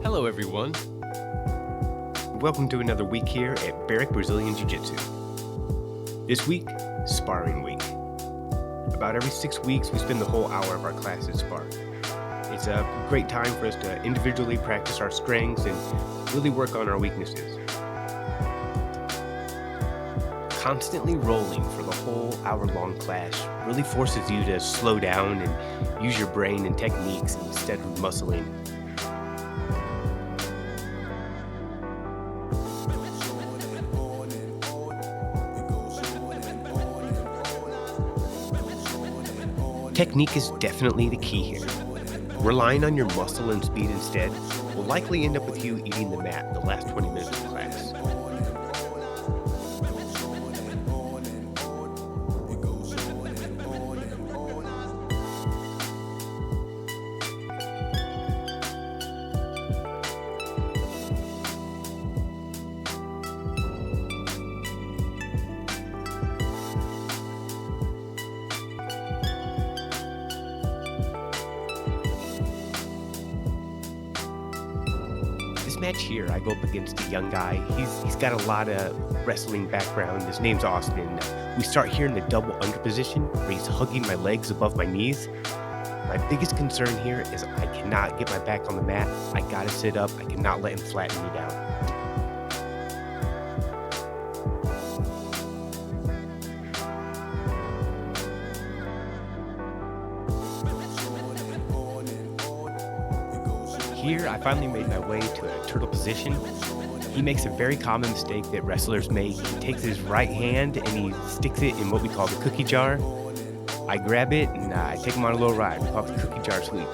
Hello everyone. Welcome to another week here at Barrack Brazilian Jiu-Jitsu. This week, Sparring Week. About every 6 weeks, we spend the whole hour of our class at Spar. It's a great time for us to individually practice our strengths and really work on our weaknesses. Constantly rolling for the whole hour-long class really forces you to slow down and use your brain and techniques instead of muscling. Technique is definitely the key here. Relying on your muscle and speed instead will likely end up with you eating the mat the last 20 minutes of class. This match here, I go up against a young guy. He's got a lot of wrestling background. His name's Austin. We start here in the double under position where he's hugging my legs above my knees. My biggest concern here is I cannot get my back on the mat. I gotta sit up. I cannot let him flatten me down. Here, I finally made my way to a turtle position. He makes a very common mistake that wrestlers make. He takes his right hand and he sticks it in what we call the cookie jar. I grab it and I take him on a little ride. We call it the cookie jar sweep.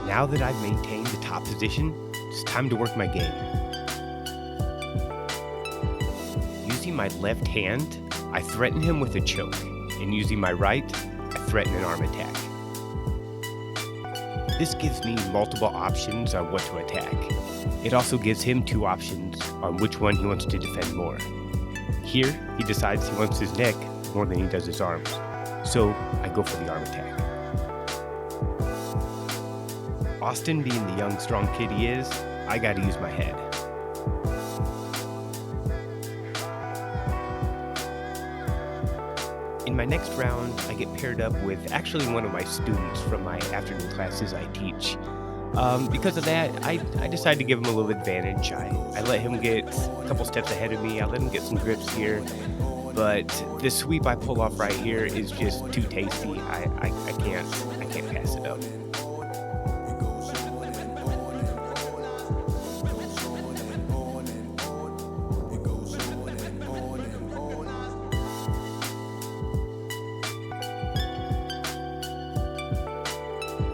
Now that I've maintained the top position, it's time to work my game. Using my left hand, I threaten him with a choke, and using my right, I threaten an arm attack. This gives me multiple options on what to attack. It also gives him 2 options on which one he wants to defend more. Here, he decides he wants his neck more than he does his arms, so I go for the arm attack. Austin, being the young, strong kid he is, I gotta use my head. In my next round, I get paired up with actually one of my students from my afternoon classes I teach. Because of that, I decided to give him a little advantage. I let him get a couple steps ahead of me. I let him get some grips here. But this sweep I pull off right here is just too tasty. I can't pass it up.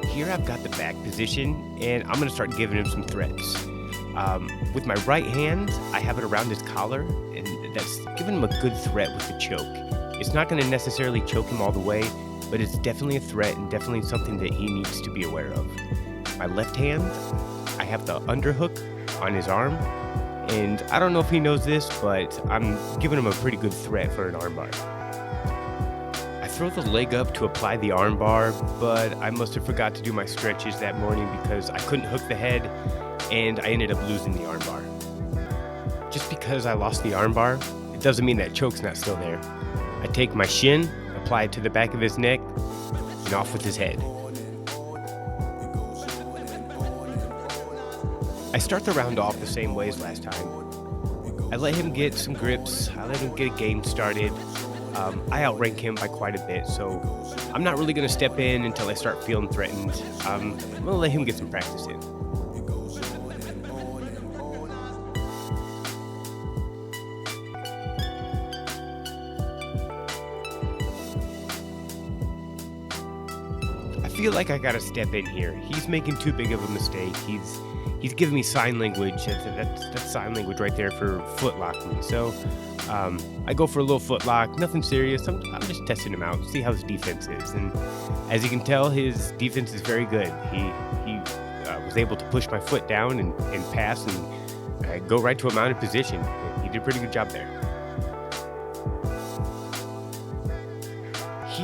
Here I've got the back position, and I'm going to start giving him some threats. With my right hand, I have it around his collar, and that's giving him a good threat with the choke. It's not going to necessarily choke him all the way, but it's definitely a threat and definitely something that he needs to be aware of. My left hand, I have the underhook on his arm, and I don't know if he knows this, but I'm giving him a pretty good threat for an armbar. I throw the leg up to apply the armbar, but I must have forgot to do my stretches that morning because I couldn't hook the head, and I ended up losing the armbar. Just because I lost the armbar, it doesn't mean that choke's not still there. I take my shin, apply it to the back of his neck, and off with his head. I start the round off the same way as last time. I let him get some grips, I let him get a game started. I outrank him by quite a bit, so I'm not really going to step in until I start feeling threatened. I'm going to let him get some practice in. I feel like I got to step in here. He's making too big of a mistake. He's giving me sign language. That's sign language right there for foot locking. So I go for a little foot lock, nothing serious. I'm just testing him out, see how his defense is. And as you can tell, his defense is very good. He was able to push my foot down and pass and go right to a mounted position. He did a pretty good job there.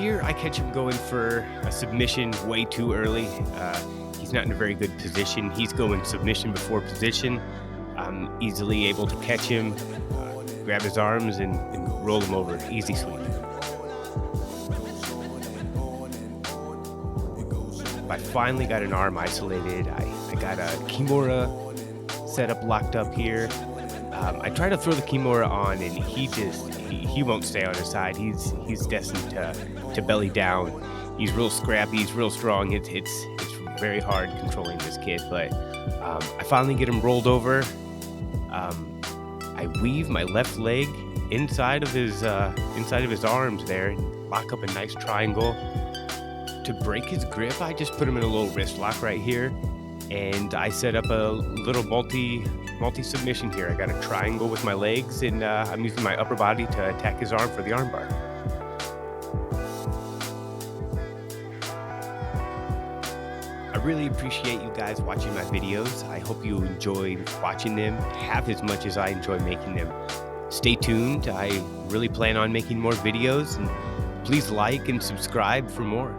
here, I catch him going for a submission way too early. He's not in a very good position. He's going submission before position. I'm easily able to catch him, grab his arms, and roll him over. Easy sweep. I finally got an arm isolated. I got a Kimura set up, locked up here. I try to throw the Kimura on, and he won't stay on his side. He's destined to belly down. He's real scrappy. He's real strong. It's very hard controlling this kid, but I finally get him rolled over. I weave my left leg inside of his arms there and lock up a nice triangle. To break his grip, I just put him in a little wrist lock right here, and I set up a little multi submission here. I got a triangle with my legs, and I'm using my upper body to attack his arm for the armbar. I really appreciate you guys watching my videos. I hope you enjoy watching them half as much as I enjoy making them. Stay tuned. I really plan on making more videos, and please like and subscribe for more.